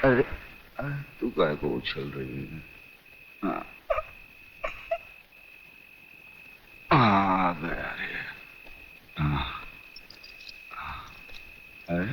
अरे तू काय को उछल रही है? आ गया रे। अरे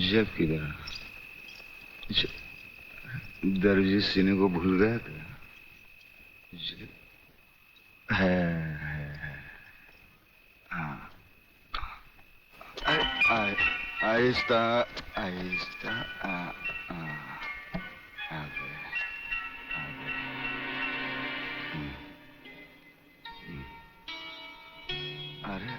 जब किधर दर्जी सीने को भूल गया क्या? है। हाँ। आहिस्ता आहिस्ता आ गए। अरे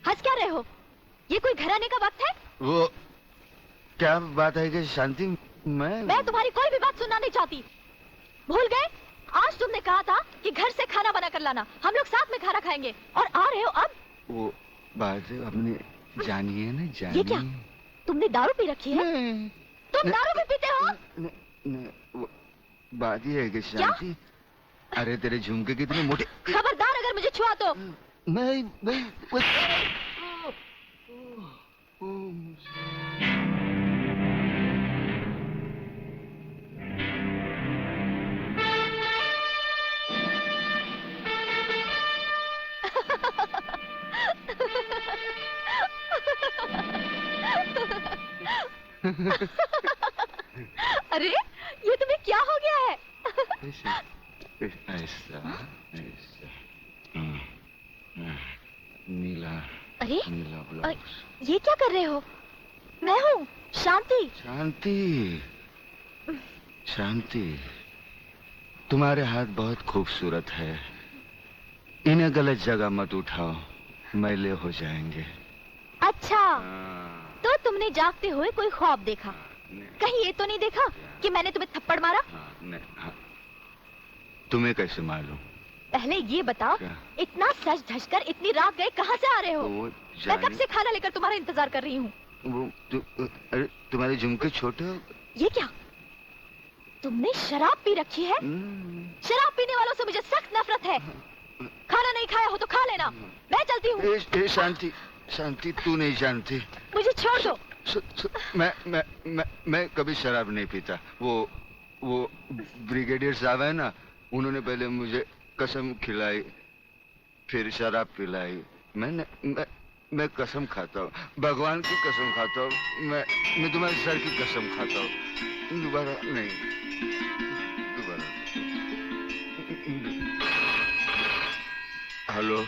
हंस क्या रहे हो? ये कोई घर आने का वक्त है? वो क्या बात है कि शांति, मैं तुम्हारी कोई भी बात सुनना नहीं चाहती। भूल गए? आज तुमने कहा था कि घर से खाना बना कर लाना, हम लोग साथ में खाना खाएंगे, और आ रहे हो अब? वो बात है अपने जानिए ना, जानिए। ये क्या? तुमने दारू पी रखी है? तुम दारू भी पीते हो? वो बात ये है कि शांति, अरे तेरे झुमके कितने मोटे। खबरदार अगर मुझे छुआ तो। नहीं अरे ये तुम्हें क्या हो गया है? ऐसा नीला। अरे नीला ब्लाउज। ये क्या कर रहे हो? मैं हूँ शांति। शांति, तुम्हारे हाथ बहुत खूबसूरत है। इन्हें गलत जगह मत उठाओ, मैले हो जाएंगे। अच्छा, तो तुमने जागते हुए कोई ख्वाब देखा? कहीं ये तो नहीं देखा कि मैंने तुम्हें थप्पड़ मारा? तुम्हें कैसे मालूम? पहले ये बताओ, इतना सज धज कर इतनी रात गए कहाँ से आ रहे हो? मैं कब से खाना लेकर तुम्हारा इंतजार कर रही हूँ। अरे तुम्हारे झुमके छोटे हो। ये क्या? तुमने शराब पी रखी है? शराब पीने वालों से मुझे सख्त नफरत है। खाना नहीं खाया हो तो खा लेना, मैं चलती हूँ। शांति तू नहीं जानती। मुझे छोड़ दो। मैं कभी शराब नहीं पीता। वो ब्रिगेडियर साहब है ना, उन्होंने पहले मुझे कसम खिलाई, फिर शराब पिलाई। मैं कसम खाता हूँ, भगवान की कसम खाता हूँ। मैं तुम्हारे सर की कसम खाता हूँ। दोबारा नहीं, दोबारा। हेलो,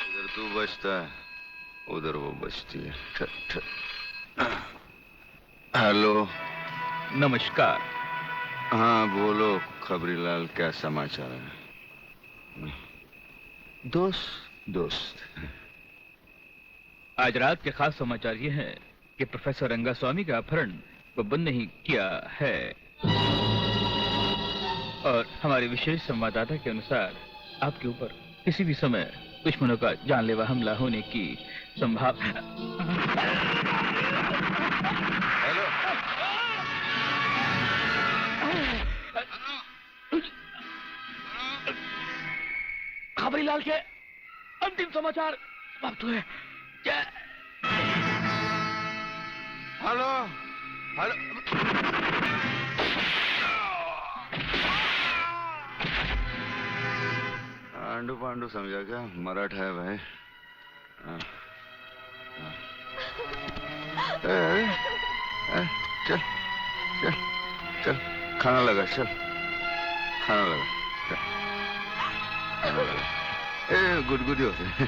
इधर तू बचता है, उधर वो बचती है। हेलो, नमस्कार। हाँ बोलो खबरीलाल, क्या समाचार है? दोस्त आज रात के खास समाचार ये हैं कि प्रोफेसर रंगास्वामी का अपहरण वो बंद नहीं किया है, और हमारे विशेष संवाददाता के अनुसार आपके ऊपर किसी भी समय दुश्मनों का जानलेवा हमला होने की संभावना। खबरीलाल के अंतिम समाचार समाप्त हुए। हेलो हेलो, आंडू पांडू समझा क्या? मराठा है भाई। चल चल चल, खाना लगा, चल खाना लगा, खाना लगा। गुदगुदी होते हैं।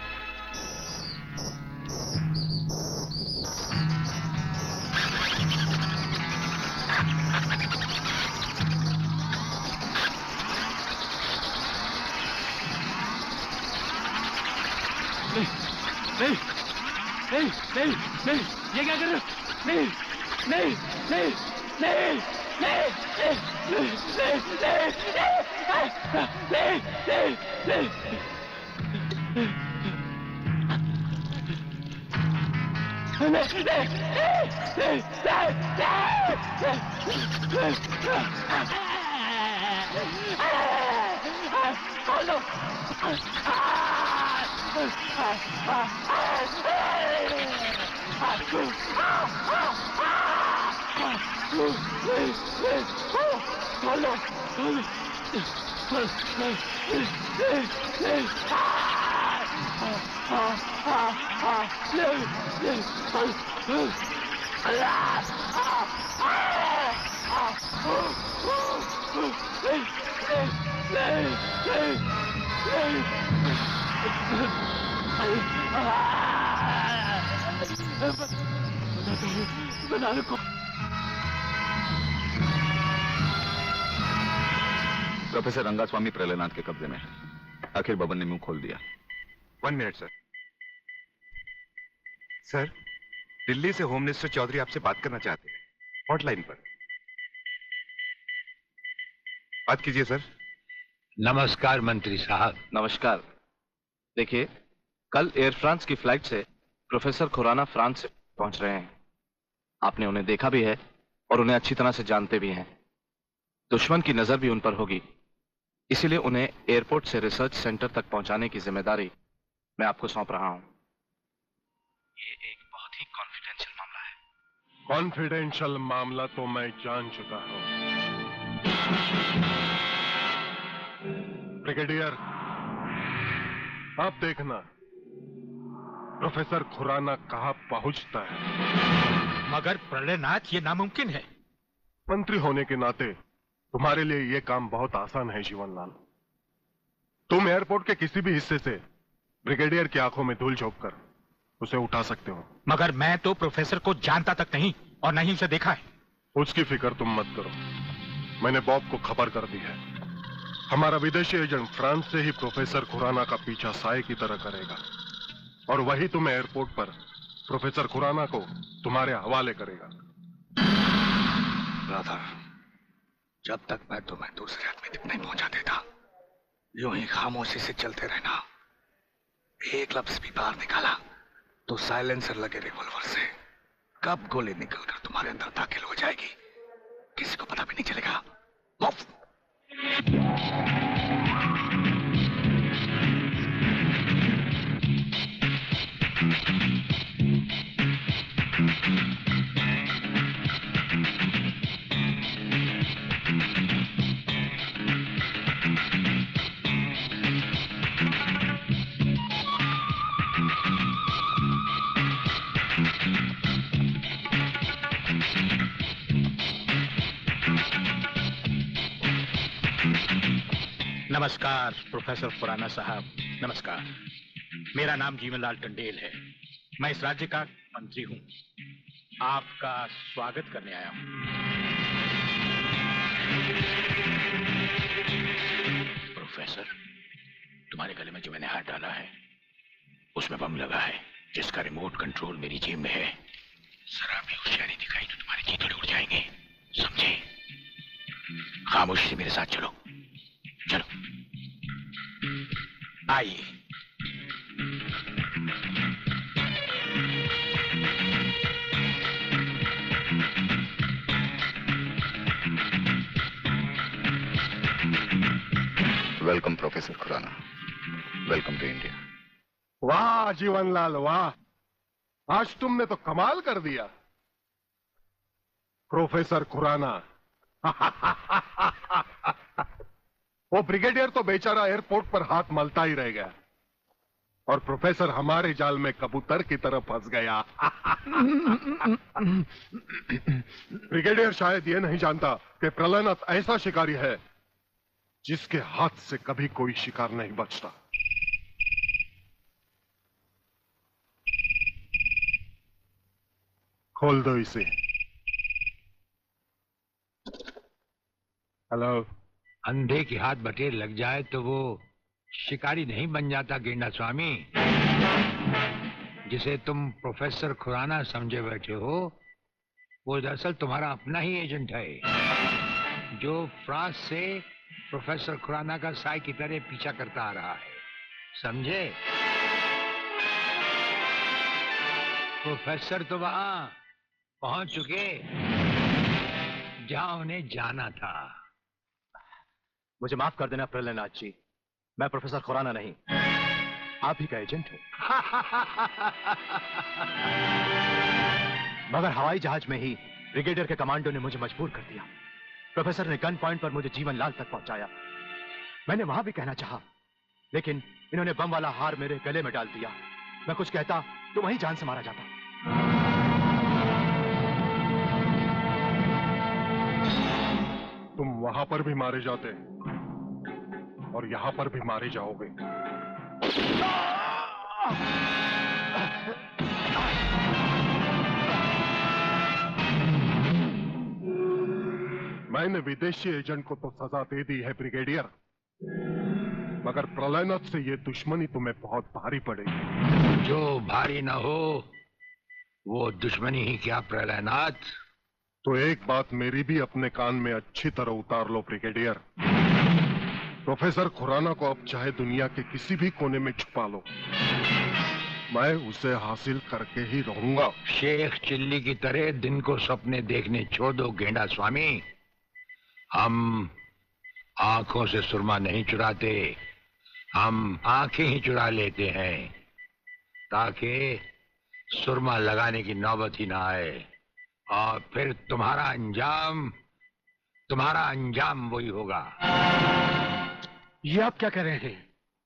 नहीं, ये क्या कर रहे हो? नहीं, नहीं, नहीं, नहीं, नहीं, नहीं, नहीं, नहीं, प्रोफेसर रंगास्वामी प्रलयनाथ के कब्जे में है। आखिर बबन ने मुंह खोल दिया। 1 मिनट सर। सर, दिल्ली से होम मिनिस्टर चौधरी आपसे बात करना चाहते हैं, हॉटलाइन पर। बात कीजिए सर। नमस्कार मंत्री साहब। नमस्कार। देखिए, कल एयर फ्रांस की फ्लाइट से प्रोफेसर खुराना फ्रांस से पहुंच रहे हैं। आपने उन्हें देखा भी है और उन्हें अच्छी तरह से जानते भी हैं। दुश्मन की नजर भी उन पर होगी, इसीलिए उन्हें एयरपोर्ट से रिसर्च सेंटर तक पहुंचाने की जिम्मेदारी मैं आपको सौंप रहा हूं। ये एक बहुत ही कॉन्फिडेंशियल मामला है। कॉन्फिडेंशियल मामला तो मैं जान चुका हूं। ब्रिगेडियर, आप देखना प्रोफेसर खुराना कहां पहुंचता है। मगर प्रलयनाथ, ये नामुमकिन है। मंत्री होने के नाते तुम्हारे लिए यह काम बहुत आसान है जीवनलाल। तुम एयरपोर्ट के किसी भी हिस्से से ब्रिगेडियर की आंखों में धूल झोंक कर उसे उठा सकते हो। मगर मैं तो प्रोफेसर को जानता तक नहीं और नहीं उसे देखा है। उसकी फिक्र तुम मत करो, मैंने बॉब को खबर कर दी है। हमारा विदेशी एजेंट फ्रांस से ही प्रोफेसर खुराना का पीछा साए की तरह करेगा और वही तुम्हें एयरपोर्ट पर प्रोफेसर खुराना को तुम्हारे हवाले करेगा। राधा, जब तक मैं तुम्हें दूसरे आदमी तक नहीं पहुंचा देता, यूं ही खामोशी से चलते रहना। एक लफ्ज भी बाहर निकाला तो साइलेंसर लगे रिवॉल्वर से कब गोली निकलकर तुम्हारे अंदर दाखिल हो जाएगी किसी को पता भी नहीं चलेगा। मुफ। नमस्कार प्रोफेसर खुराना साहब, नमस्कार। मेरा नाम जीवनलाल टंडेल है। मैं इस राज्य का मंत्री हूं। आपका स्वागत करने आया हूं। प्रोफेसर, तुम्हारे गले में जो मैंने हाथ डाला है उसमें बम लगा है जिसका रिमोट कंट्रोल मेरी जेब में है। जरा भी होशियारी दिखाई तो तुम्हारे चीथड़े उड़ जाएंगे, समझे? खामोशी से मेरे साथ चलो। चलो आइए। Welcome professor Khurana, welcome to India. वाह जीवनलाल वाह, आज तुमने तो कमाल कर दिया। प्रोफेसर खुराना वो ब्रिगेडियर तो बेचारा एयरपोर्ट पर हाथ मलता ही रह गया और प्रोफेसर हमारे जाल में कबूतर की तरह फंस गया। ब्रिगेडियर शायद ये नहीं जानता कि प्रलयनाथ ऐसा शिकारी है जिसके हाथ से कभी कोई शिकार नहीं बचता। खोल दो इसे। हेलो। अंधे की हाथ बटेर लग जाए तो वो शिकारी नहीं बन जाता गेंडा स्वामी। जिसे तुम प्रोफेसर खुराना समझे बैठे हो वो दरअसल तुम्हारा अपना ही एजेंट है जो फ्रांस से प्रोफेसर खुराना का साई की तरह पीछा करता आ रहा है, समझे? प्रोफेसर तो वहां पहुंच चुके जहां उन्हें जाना था। मुझे माफ कर देना प्रलयनाथ जी, मैं प्रोफेसर खुराना नहीं, आप ही का एजेंट हूं। मगर हवाई जहाज में ही ब्रिगेडियर के कमांडो ने मुझे मजबूर कर दिया। प्रोफेसर ने गन पॉइंट पर मुझे जीवन लाल तक पहुंचाया। मैंने वहां भी कहना चाहा, लेकिन इन्होंने बम वाला हार मेरे गले में डाल दिया। मैं कुछ कहता तो वहीं जान से मारा जाता। तुम वहां पर भी मारे जाते और यहां पर भी मारे जाओगे। मैंने विदेशी एजेंट को तो सजा दे दी है ब्रिगेडियर, मगर प्रलयनाथ से ये दुश्मनी तुम्हें बहुत भारी पड़ेगी। जो भारी ना हो वो दुश्मनी ही क्या प्रलयनाथ। तो एक बात मेरी भी अपने कान में अच्छी तरह उतार लो ब्रिगेडियर। प्रोफेसर खुराना को अब चाहे दुनिया के किसी भी कोने में छुपा लो, मैं उसे हासिल करके ही रहूंगा। शेख चिल्ली की तरह दिन को सपने देखने छोड़ दो गेंडा स्वामी। हम आंखों से सुरमा नहीं चुराते, हम आंखें ही चुरा लेते हैं ताकि सुरमा लगाने की नौबत ही ना आए, और फिर तुम्हारा अंजाम वही होगा। ये आप क्या कह रहे हैं?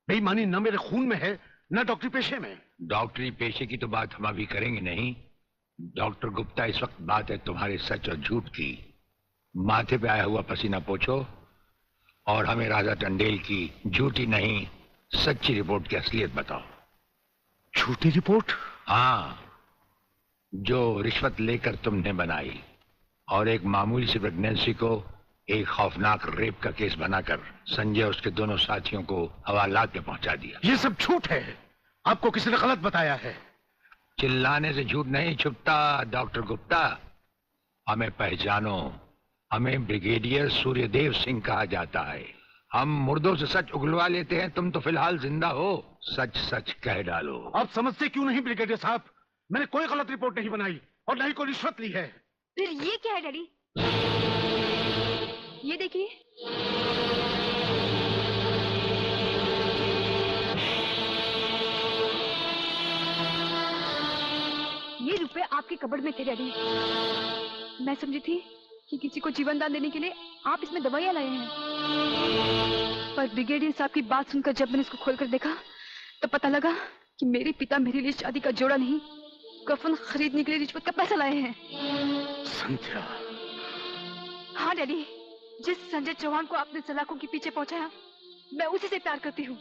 बेईमानी न मेरे खून में है न डॉक्टरी पेशे में। डॉक्टरी पेशे की तो बात हम अभी करेंगे नहीं। डॉक्टर गुप्ता, इस वक्त बात है तुम्हारे सच और झूठ की। माथे पे आया हुआ पसीना पोछो और हमें राजा टंडेल की झूठी नहीं सच्ची रिपोर्ट की असलियत बताओ। झूठी रिपोर्ट? हाँ, जो रिश्वत लेकर तुमने बनाई और एक मामूली सी प्रेगनेंसी को एक खौफनाक रेप का केस बनाकर संजय और उसके दोनों साथियों को हवालात में पहुंचा दिया। ये सब झूठ है, आपको किसी ने गलत बताया है। चिल्लाने से झूठ नहीं छुपता डॉक्टर गुप्ता। हमें पहचानो, हमें ब्रिगेडियर सूर्यदेव सिंह कहा जाता है। हम मुर्दों से सच उगलवा लेते हैं, तुम तो फिलहाल जिंदा हो। सच सच कह डालो। आप समझते क्यों नहीं ब्रिगेडियर साहब? मैंने कोई गलत रिपोर्ट नहीं बनाई और न ही कोई रिश्वत ली है। फिर ये क्या है डैडी? ये देखिए, ये रुपए आपके कबर्ड में थे डैडी। मैं समझी थी कि किसी को जीवन दान देने के लिए आप इसमें दवाइयां लाए हैं, पर ब्रिगेडियर साहब की बात सुनकर जब मैंने इसको खोलकर देखा तो पता लगा कि मेरे पिता मेरे लिए शादी का जोड़ा नहीं, कफन खरीदने के लिए रिश्वत का पैसा लाए हैं। संध्या। हाँ डैडी, जिस संजय चौहान को आपने सलाखों के पीछे पहुंचाया, मैं उसी से प्यार करती हूँ।